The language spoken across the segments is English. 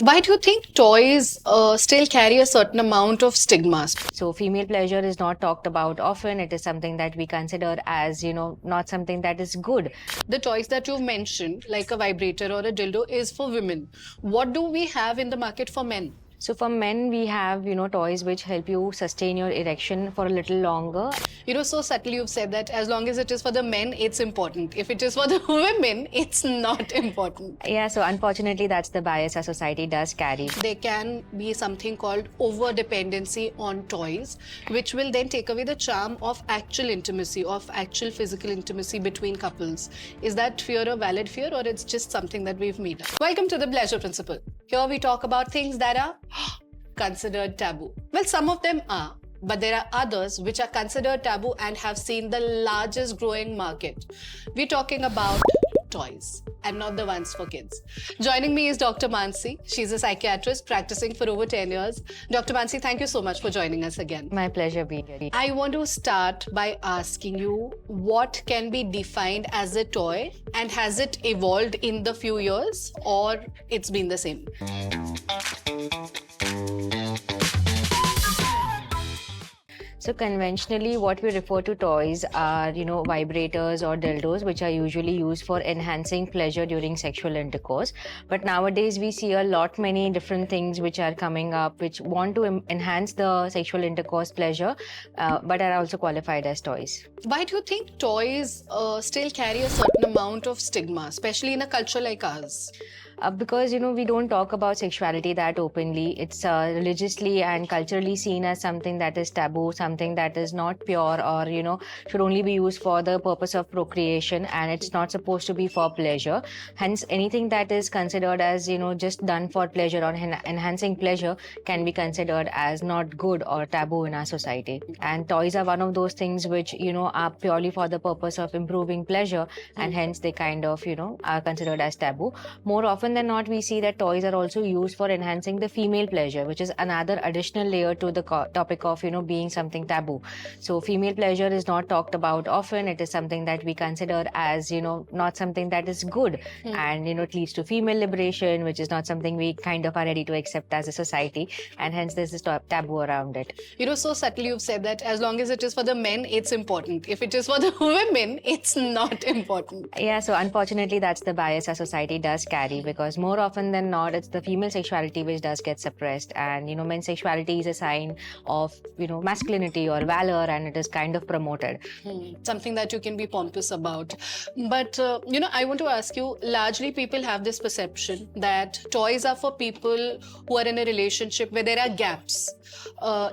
Why do you think toys still carry a certain amount of stigmas? So female pleasure is not talked about often. It is something that we consider as, not something that is good. The toys that you've mentioned, like a vibrator or a dildo, is for women. What do we have in the market for men? So for men, we have, toys which help you sustain your erection for a little longer. So subtly you've said that as long as it is for the men, it's important. If it is for the women, it's not important. Yeah, so unfortunately, that's the bias our society does carry. There can be something called over dependency on toys, which will then take away the charm of actual intimacy, of actual physical intimacy between couples. Is that fear a valid fear, or it's just something that we've made up? Welcome to the Pleasure Principle. Here we talk about things that are considered taboo. Well, some of them are, but there are others which are considered taboo and have seen the largest growing market. We're talking about toys and not the ones for kids. Joining me is Dr. Mansi. She's a psychiatrist practicing for over 10 years. Dr. Mansi, thank you so much for joining us again. My pleasure being here. I want to start by asking you what can be defined as a toy, and has it evolved in the few years, or it's been the same? So conventionally, what we refer to toys are, vibrators or dildos, which are usually used for enhancing pleasure during sexual intercourse. But nowadays, we see many different things which are coming up, which want to enhance the sexual intercourse pleasure, but are also qualified as toys. Why do you think toys still carry a certain amount of stigma, especially in a culture like ours? Because we don't talk about sexuality that openly. It's religiously and culturally seen as something that is taboo, something that is not pure, or should only be used for the purpose of procreation, and it's not supposed to be for pleasure. Hence, anything that is considered as just done for pleasure or enhancing pleasure can be considered as not good or taboo in our society. And toys are one of those things which are purely for the purpose of improving pleasure, and hence they kind of are considered as taboo. More often than not, we see that toys are also used for enhancing the female pleasure, which is another additional layer to the topic of being something taboo. So female pleasure is not talked about often. It is something that we consider as not something that is good, and it leads to female liberation, which is not something we kind of are ready to accept as a society, and hence there's this taboo around it. So subtly you've said that as long as it is for the men, it's important. If it is for the women, it's not important. Yeah, so unfortunately, that's the bias our society does carry, because more often than not, it's the female sexuality which does get suppressed, and men's sexuality is a sign of masculinity or valor, and it is kind of promoted. Something that you can be pompous about. But I want to ask you, largely people have this perception that toys are for people who are in a relationship where there are gaps.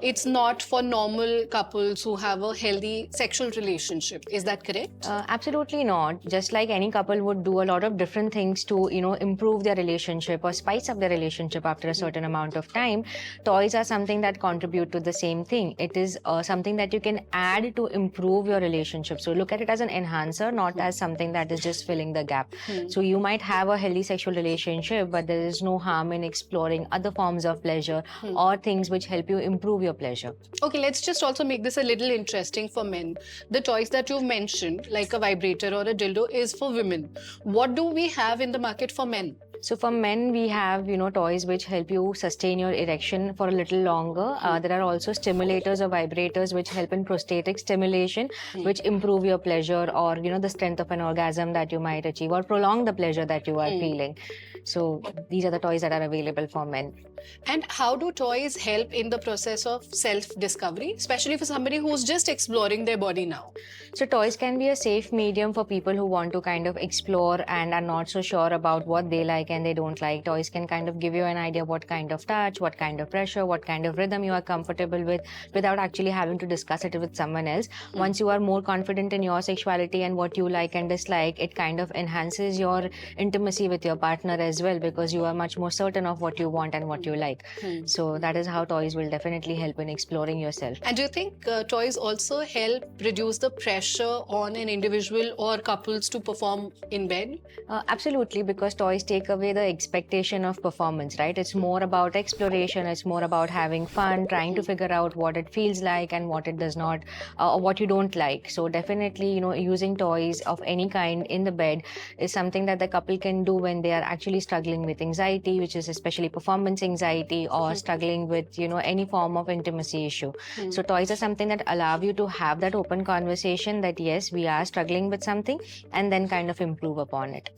It's not for normal couples who have a healthy sexual relationship. Is that correct? Absolutely not. Just like any couple would do a lot of different things to improve their relationship or spice up their relationship after a certain amount of time, toys are something that contribute to the same thing. It is something that you can add to improve your relationship. So look at it as an enhancer, not as something that is just filling the gap. So you might have a healthy sexual relationship, but there is no harm in exploring other forms of pleasure or things which help you improve your pleasure. Okay, let's just also make this a little interesting for men. The toys that you've mentioned, like a vibrator or a dildo, is for women. What do we have in the market for men? So for men, we have, toys which help you sustain your erection for a little longer. There are also stimulators or vibrators which help in prostatic stimulation, which improve your pleasure, or, the strength of an orgasm that you might achieve, or prolong the pleasure that you are feeling. So these are the toys that are available for men. And how do toys help in the process of self-discovery, especially for somebody who's just exploring their body now? So toys can be a safe medium for people who want to kind of explore and are not so sure about what they like and they don't like. Toys can kind of give you an idea what kind of touch, what kind of pressure, what kind of rhythm you are comfortable with, without actually having to discuss it with someone else. Once you are more confident in your sexuality and what you like and dislike, it kind of enhances your intimacy with your partner as well, because you are much more certain of what you want and what you like. So that is how toys will definitely help in exploring yourself. And do you think toys also help reduce the pressure on an individual or couples to perform in bed? Absolutely, because toys take away the expectation of performance, right? It's more about exploration, it's more about having fun, trying to figure out what it feels like and what it does not, or what you don't like. So definitely, using toys of any kind in the bed is something that the couple can do when they are actually probably struggling with anxiety, which is especially performance anxiety, or struggling with, any form of intimacy issue. So toys are something that allow you to have that open conversation that yes, we are struggling with something, and then kind of improve upon it.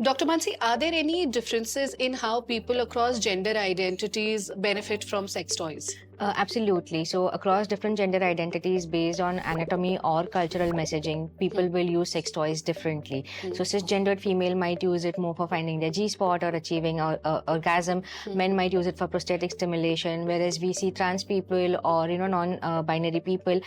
Dr. Mansi, are there any differences in how people across gender identities benefit from sex toys? Absolutely. So across different gender identities based on anatomy or cultural messaging, people will use sex toys differently. So cisgendered female might use it more for finding their G-spot or achieving orgasm. Men might use it for prosthetic stimulation, whereas we see trans people or non-binary people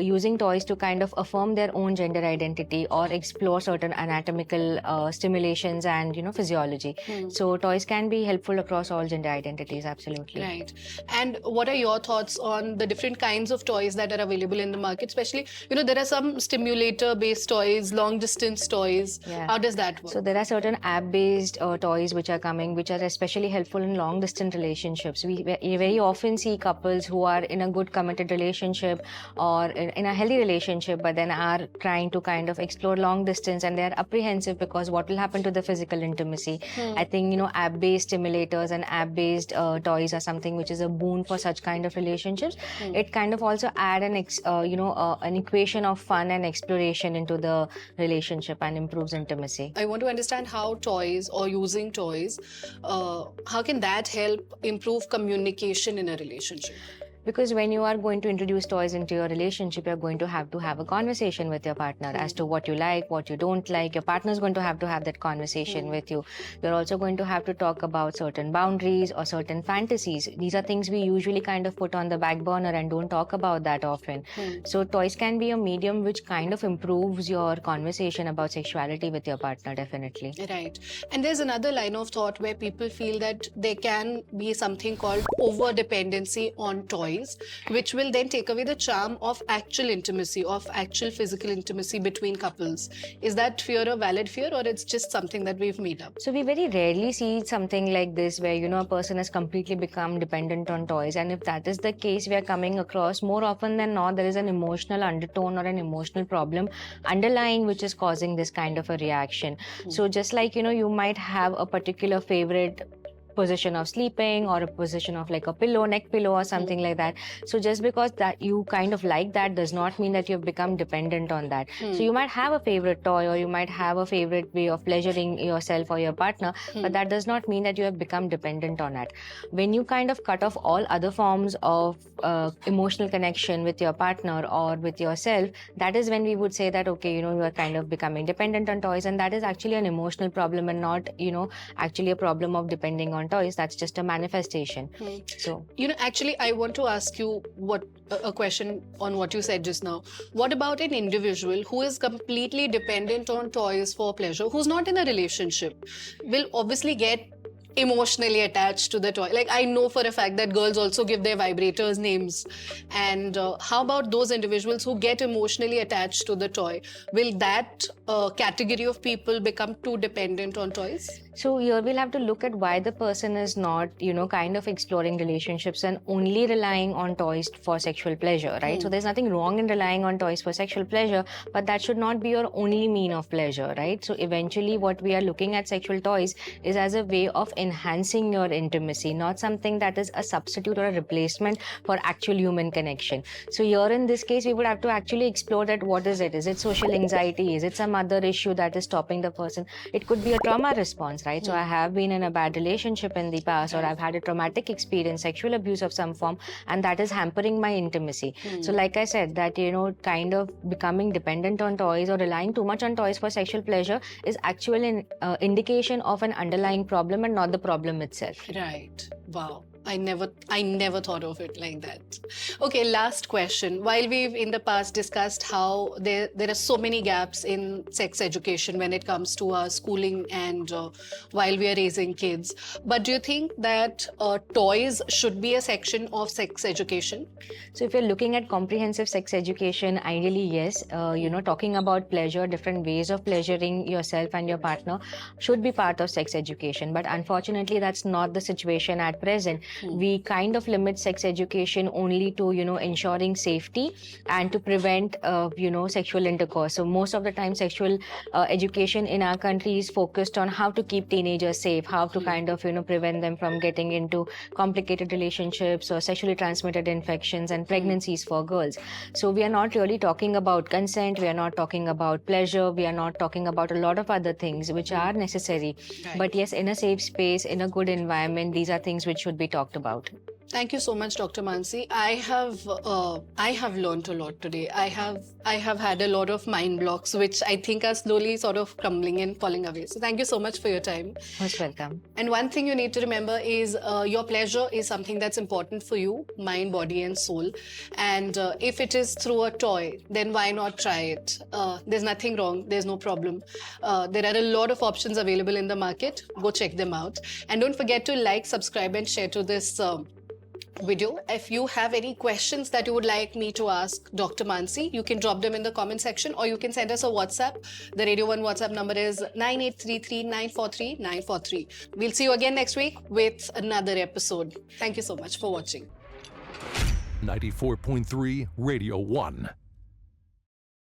using toys to kind of affirm their own gender identity or explore certain anatomical stimulations and physiology. So toys can be helpful across all gender identities. Absolutely. Right. And what are your thoughts on the different kinds of toys that are available in the market? Especially, there are some stimulator-based toys, long-distance toys. Yeah. How does that work? So there are certain app-based toys which are coming, which are especially helpful in long-distance relationships. We very often see couples who are in a good committed relationship or in a healthy relationship, but then are trying to kind of explore long distance, and they are apprehensive because what will happen to the physical intimacy. I think app-based stimulators and app-based toys are something which is a boon for such kind of relationships. It kind of also add an equation of fun and exploration into the relationship and improves intimacy. I want to understand how toys or using toys, how can that help improve communication in a relationship? Because when you are going to introduce toys into your relationship, you're going to have a conversation with your partner as to what you like, what you don't like. Your partner is going to have that conversation with you. You're also going to have to talk about certain boundaries or certain fantasies. These are things we usually kind of put on the back burner and don't talk about that often. So toys can be a medium which kind of improves your conversation about sexuality with your partner, definitely. Right. And there's another line of thought where people feel that there can be something called over-dependency on toys, which will then take away the charm of actual intimacy, of actual physical intimacy between couples. Is that fear a valid fear, or it's just something that we've made up? So we very rarely see something like this where, a person has completely become dependent on toys. And if that is the case, we are coming across more often than not, there is an emotional undertone or an emotional problem underlying which is causing this kind of a reaction. So just like, you might have a particular favorite position of sleeping or a position of like a pillow, neck pillow or something like that. So just because that you kind of like that does not mean that you've become dependent on that. So you might have a favorite toy or you might have a favorite way of pleasuring yourself or your partner, but that does not mean that you have become dependent on it. When you kind of cut off all other forms of emotional connection with your partner or with yourself, that is when we would say that, okay, you are kind of becoming dependent on toys, and that is actually an emotional problem and not, actually a problem of depending on toys. That's just a manifestation. So actually I want to ask you a question on what you said just now. What about an individual who is completely dependent on toys for pleasure, who's not in a relationship, will obviously get emotionally attached to the toy? Like, I know for a fact that girls also give their vibrators names. And how about those individuals who get emotionally attached to the toy? Will that category of people become too dependent on toys? So here we'll have to look at why the person is not, kind of exploring relationships and only relying on toys for sexual pleasure, right? So there's nothing wrong in relying on toys for sexual pleasure, but that should not be your only mean of pleasure, right? So eventually what we are looking at sexual toys is as a way of enhancing your intimacy, not something that is a substitute or a replacement for actual human connection. So here in this case, we would have to actually explore that what is it? Is it social anxiety? Is it some other issue that is stopping the person? It could be a trauma response, right? So I have been in a bad relationship in the past, or I've had a traumatic experience, sexual abuse of some form, and that is hampering my intimacy. So like I said, that, kind of becoming dependent on toys or relying too much on toys for sexual pleasure is actually an indication of an underlying problem and not the problem itself. Right. Wow. I never thought of it like that. Okay, last question. While we've in the past discussed how there are so many gaps in sex education when it comes to our schooling and while we are raising kids, but do you think that toys should be a section of sex education? So if you're looking at comprehensive sex education, ideally yes, talking about pleasure, different ways of pleasuring yourself and your partner should be part of sex education. But unfortunately, that's not the situation at present. We kind of limit sex education only to, ensuring safety and to prevent, sexual intercourse. So most of the time, sexual education in our country is focused on how to keep teenagers safe, how to kind of, prevent them from getting into complicated relationships or sexually transmitted infections and pregnancies for girls. So we are not really talking about consent, we are not talking about pleasure, we are not talking about a lot of other things which are necessary. Right. But yes, in a safe space, in a good environment, these are things which should be talked about. Thank you so much, Dr. Mansi. I have learned a lot today. I have had a lot of mind blocks, which I think are slowly sort of crumbling and falling away. So thank you so much for your time. Most welcome. And one thing you need to remember is your pleasure is something that's important for you, mind, body, and soul. And if it is through a toy, then why not try it? There's nothing wrong. There's no problem. There are a lot of options available in the market. Go check them out. And don't forget to like, subscribe, and share to this video. If you have any questions that you would like me to ask Dr. Mansi, you can drop them in the comment section, or you can send us a WhatsApp. The Radio 1 WhatsApp number is 9833943943. We'll see you again next week with another episode. Thank you so much for watching. 94.3 Radio 1.